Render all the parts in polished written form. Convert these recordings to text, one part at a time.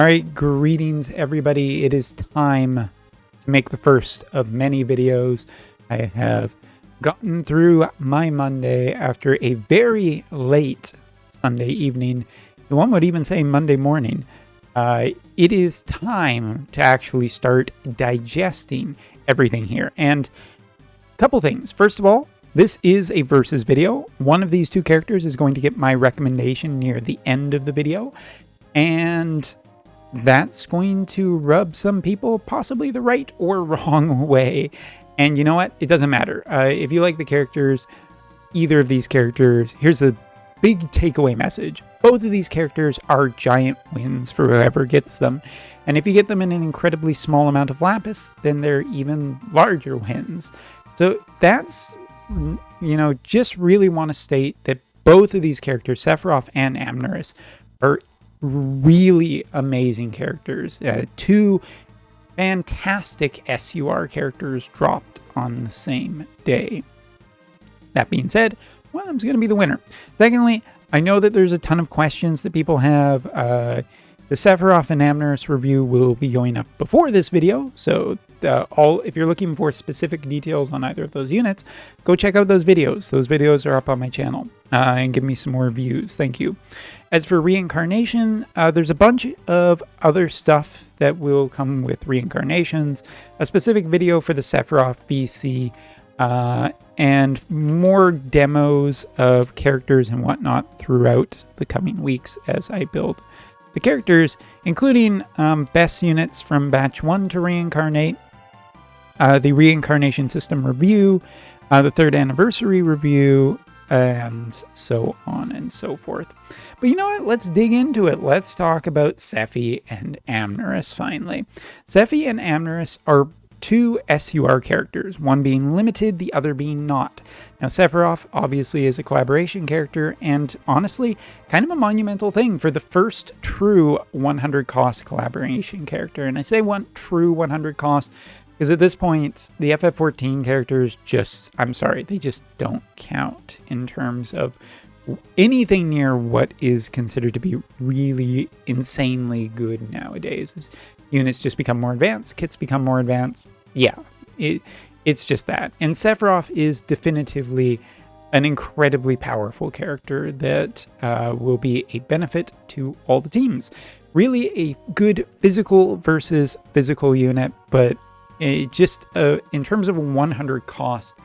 All right, greetings everybody. It is time to make the first of many videos. I have gotten through my Monday after a very late Sunday evening. One would even say Monday morning. It is time to actually start digesting everything here. And a couple things. First of all, this is a versus video. One of these two characters is going to get my recommendation near the end of the video. And that's going to rub some people possibly the right or wrong way. And you know what? It doesn't matter. If you like the characters, either of these characters, here's the big takeaway message. Both of these characters are giant wins for whoever gets them. And if you get them in an incredibly small amount of lapis, then they're even larger wins. So that's, just really want to state that both of these characters, Sephiroth and Amneris, are really amazing characters. Two fantastic SUR characters dropped on the same day. That being said, one of them's going to be the winner. Secondly, I know that there's a ton of questions that people have. The Sephiroth and Amneris review will be going up before this video, so if you're looking for specific details on either of those units, go check out those videos. Those videos are up on my channel, and give me some more views. Thank you. As for reincarnation, there's a bunch of other stuff that will come with reincarnations, a specific video for the Sephiroth VC, and more demos of characters and whatnot throughout the coming weeks as I build the characters, including best units from batch 1 to reincarnate, the reincarnation system review, the 3rd anniversary review, and so on and so forth. But you know what? Let's dig into it. Let's talk about Sephi and Amneris finally. Sephi and Amneris are two SUR characters, one being limited, the other being not. Now, Sephiroth obviously is a collaboration character, and honestly, kind of a monumental thing for the first true 100 cost collaboration character. And I say one true 100 cost because at this point, the FF14 characters they just don't count in terms of anything near what is considered to be really insanely good nowadays. As units just become more advanced, kits become more advanced. Yeah, it's just that. And Sephiroth is definitively an incredibly powerful character that will be a benefit to all the teams. Really a good physical versus physical unit, but in terms of a 100 cost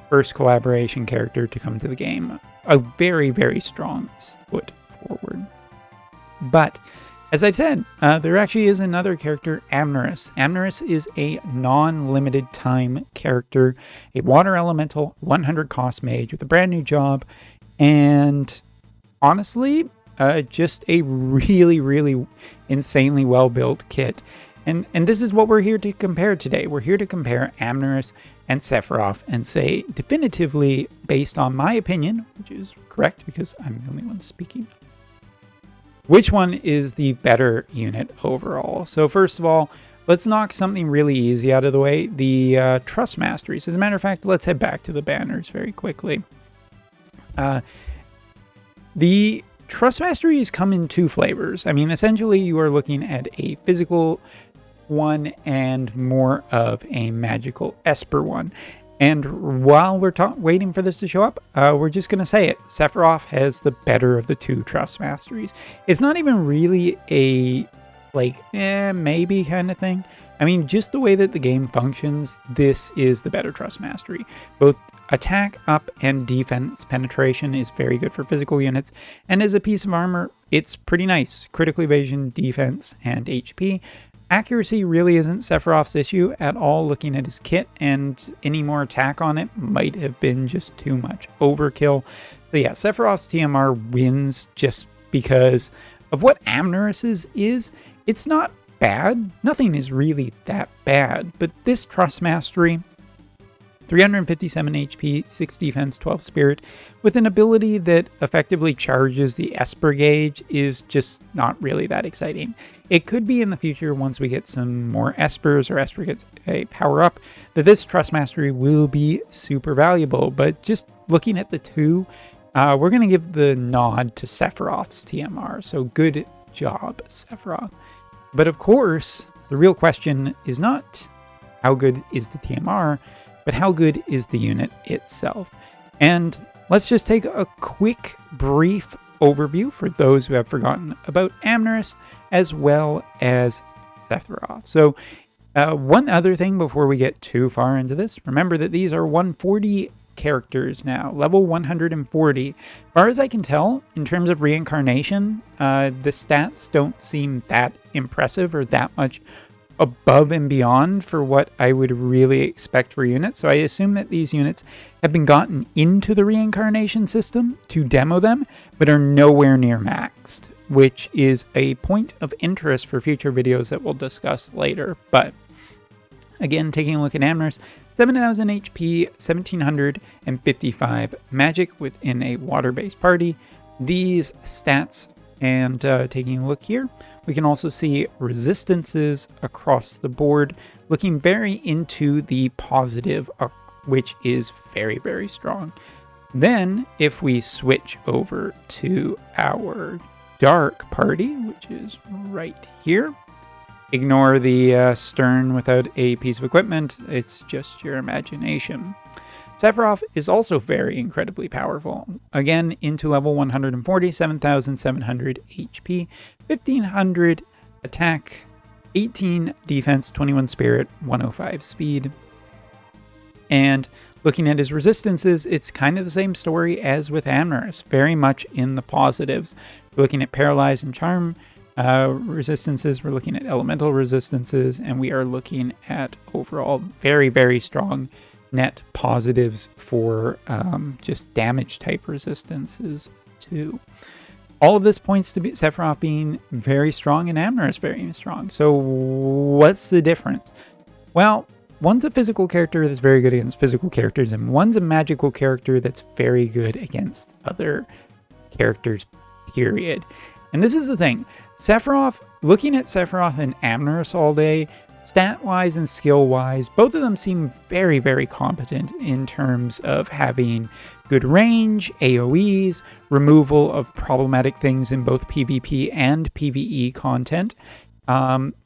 first collaboration character to come to the game, a very, very strong foot forward. But as I've said, there actually is another character, Amneris. Amneris is a non-limited time character, a water elemental, 100 cost mage with a brand new job, and honestly, just a really, really insanely well-built kit. And this is what we're here to compare today. We're here to compare Amneris and Sephiroth and say definitively, based on my opinion, which is correct because I'm the only one speaking, which one is the better unit overall. So first of all, let's knock something really easy out of the way, the Trust Masteries. As a matter of fact, let's head back to the banners very quickly. The Trust Masteries come in two flavors. I mean, essentially you are looking at a physical one and more of a magical Esper one. And while we're waiting for this to show up, we're just going to say it. Sephiroth has the better of the two Trust Masteries. It's not even really a, maybe kind of thing. I mean, just the way that the game functions, this is the better Trust Mastery. Both attack up and defense penetration is very good for physical units. And as a piece of armor, it's pretty nice. Critical evasion, defense, and HP. Accuracy really isn't Sephiroth's issue at all looking at his kit, and any more attack on it might have been just too much overkill. So yeah, Sephiroth's TMR wins just because of what Amneris's is. It's not bad. Nothing is really that bad, but this Trust Mastery, 357 HP, 6 defense, 12 spirit, with an ability that effectively charges the Esper gauge is just not really that exciting. It could be in the future once we get some more Espers or Esper gets a power up that this Trust Mastery will be super valuable, but just looking at the two, we're going to give the nod to Sephiroth's TMR, so good job, Sephiroth. But of course, the real question is not how good is the TMR, but how good is the unit itself. And let's just take a quick, brief overview for those who have forgotten about Amneris as well as Sephiroth. So one other thing before we get too far into this, remember that these are 140 characters now, level 140. As far as I can tell, in terms of reincarnation, the stats don't seem that impressive or that much above and beyond for what I would really expect for units. So I assume that these units have been gotten into the reincarnation system to demo them, but are nowhere near maxed, which is a point of interest for future videos that we'll discuss later. But again, taking a look at Amneris, 7,000 HP, 1,755 magic within a water-based party. These stats, and taking a look here, we can also see resistances across the board, looking very into the positive, which is very, very strong. Then, if we switch over to our dark party, which is right here, ignore the stern without a piece of equipment, it's just your imagination. Sephiroth is also very incredibly powerful. Again, into level 140, 7,700 HP, 1,500 attack, 18 defense, 21 spirit, 105 speed. And looking at his resistances, it's kind of the same story as with Amneris, very much in the positives. We're looking at paralyze and charm resistances, we're looking at elemental resistances, and we are looking at overall very, very strong net positives for just damage type resistances too. All of this points to Sephiroth being very strong and Amneris very strong. So what's the difference? Well, one's a physical character that's very good against physical characters, and one's a magical character that's very good against other characters, period. And this is the thing. Sephiroth, looking at Sephiroth and Amneris all day, stat-wise and skill-wise, both of them seem very, very competent in terms of having good range, AoEs, removal of problematic things in both PvP and PvE content,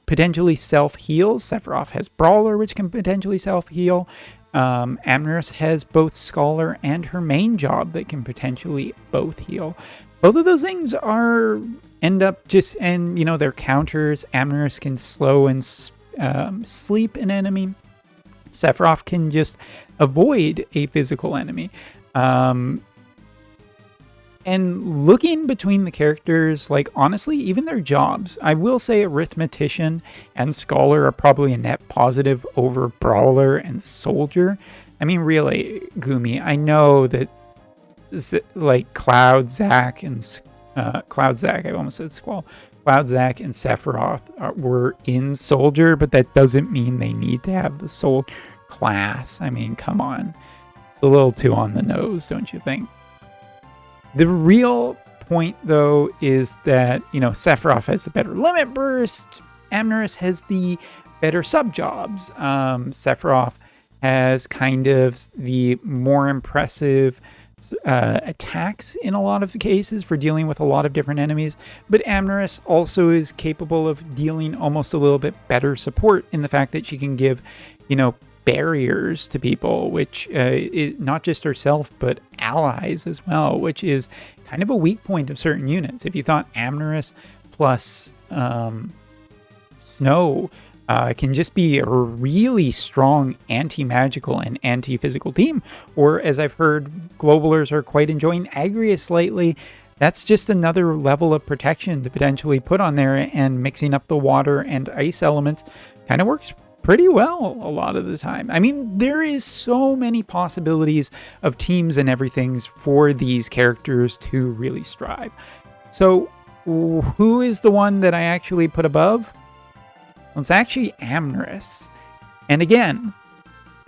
potentially self-heals. Sephiroth has Brawler, which can potentially self-heal. Amneris has both Scholar and her main job that can potentially both heal. Both of those things end up just, and you know, they're counters. Amneris can slow and sleep an enemy. Sephiroth can just avoid a physical enemy. And looking between the characters, like honestly, even their jobs, I will say Arithmetician and Scholar are probably a net positive over Brawler and Soldier. I mean, really, Gumi, I know that like Cloud, Zack, and Cloud, Zack, I almost said Squall. Cloud, Zack, and Sephiroth were in Soldier, but that doesn't mean they need to have the Soul class. I mean, come on. It's a little too on the nose, don't you think? The real point, though, is that, you know, Sephiroth has the better limit burst. Amneris has the better sub-jobs. Sephiroth has kind of the more impressive attacks in a lot of the cases for dealing with a lot of different enemies, but Amneris also is capable of dealing almost a little bit better support in the fact that she can give, you know, barriers to people, which is not just herself but allies as well, which is kind of a weak point of certain units. If you thought Amneris plus Snow can just be a really strong anti-magical and anti-physical team, or as I've heard, Globalers are quite enjoying Agrius lately. That's just another level of protection to potentially put on there, and mixing up the water and ice elements kind of works pretty well a lot of the time. I mean, there is so many possibilities of teams and everything for these characters to really strive. So who is the one that I actually put above? Well, it's actually Amneris. And again,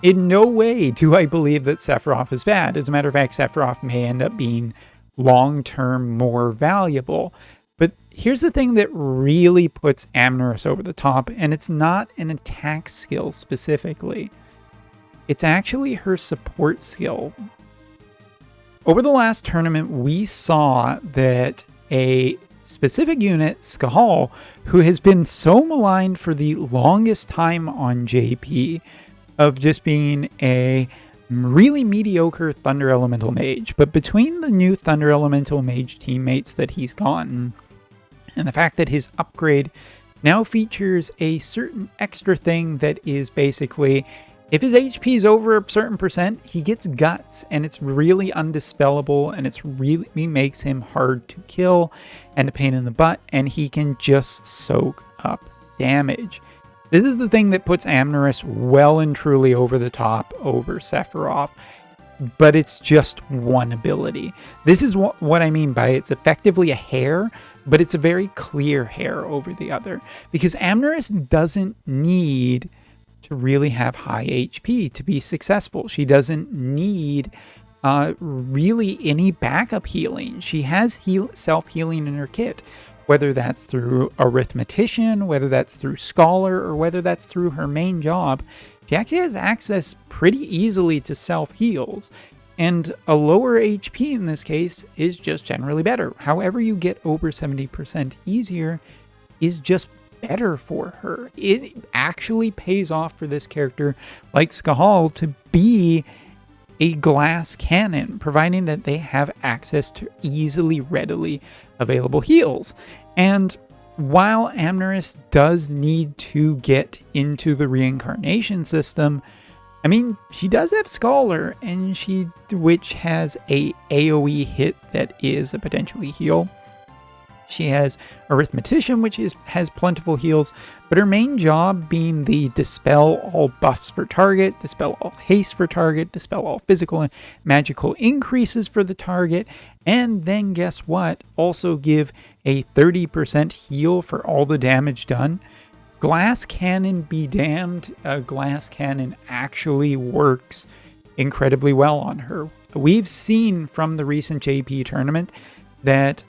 in no way do I believe that Sephiroth is bad. As a matter of fact, Sephiroth may end up being long-term more valuable. But here's the thing that really puts Amneris over the top, and it's not an attack skill specifically. It's actually her support skill. Over the last tournament, we saw that a specific unit, Skahal, who has been so maligned for the longest time on JP of just being a really mediocre Thunder Elemental Mage. But between the new Thunder Elemental Mage teammates that he's gotten, and the fact that his upgrade now features a certain extra thing that is basically, if his HP is over a certain percent, he gets guts, and it's really undispellable, and it's really makes him hard to kill and a pain in the butt, and he can just soak up damage. This is the thing that puts Amneris well and truly over the top over Sephiroth, but it's just one ability. This is what I mean by it's effectively a hair, but it's a very clear hair over the other, because Amneris doesn't need to really have high HP to be successful. She doesn't need really any backup healing. She has self-healing in her kit, whether that's through Arithmetician, whether that's through Scholar, or whether that's through her main job. She actually has access pretty easily to self-heals, and a lower HP in this case is just generally better. However you get over 70% easier is just better for her. It actually pays off for this character like Skahal to be a glass cannon, providing that they have access to easily, readily available heals. And while Amneris does need to get into the reincarnation system, I mean, she does have Scholar, and which has a AoE hit that is a potentially heal. She has Arithmetician, which has plentiful heals, but her main job being the dispel all buffs for target, dispel all haste for target, dispel all physical and magical increases for the target, and then guess what? Also give a 30% heal for all the damage done. Glass Cannon be damned, Glass Cannon actually works incredibly well on her. We've seen from the recent JP tournament that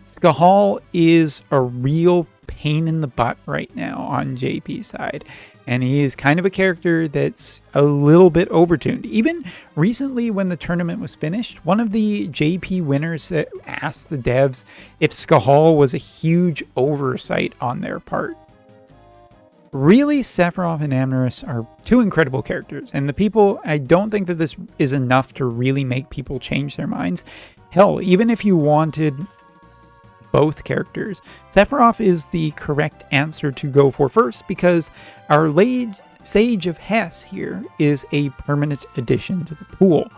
Skahal is a real pain in the butt right now on JP's side, and he is kind of a character that's a little bit overtuned. Even recently when the tournament was finished, one of the JP winners asked the devs if Skahal was a huge oversight on their part. Really, Sephiroth and Amneris are two incredible characters, and I don't think that this is enough to really make people change their minds. Hell, even if you wanted both characters, Sephiroth is the correct answer to go for first, because our Sage of Hess here is a permanent addition to the pool.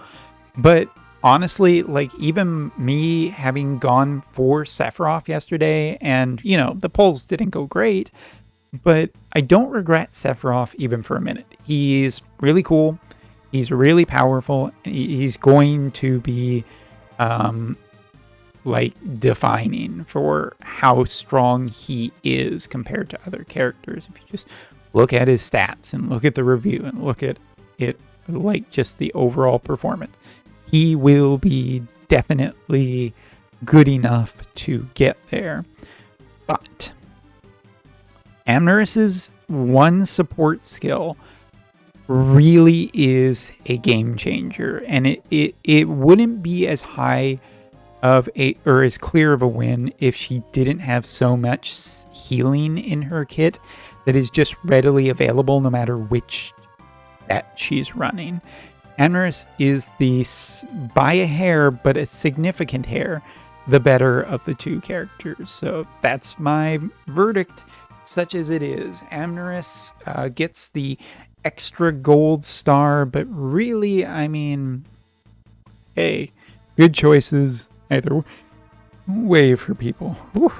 But honestly, like, even me having gone for Sephiroth yesterday, and you know, the polls didn't go great, but I don't regret Sephiroth even for a minute. He's really cool, he's really powerful, he's going to be like defining for how strong he is compared to other characters. If you just look at his stats and look at the review and look at it like just the overall performance, he will be definitely good enough to get there. But Amneris's one support skill really is a game changer, and it wouldn't be as high of or as clear of a win if she didn't have so much healing in her kit that is just readily available no matter which set she's running. Amneris is by a hair, but a significant hair, the better of the two characters. So that's my verdict, such as it is. Amneris gets the extra gold star, but really, I mean, hey, good choices either way for people. Whew.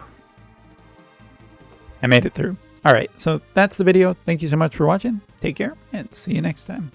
I made it through. All right, so that's the video. Thank you so much for watching. Take care, and see you next time.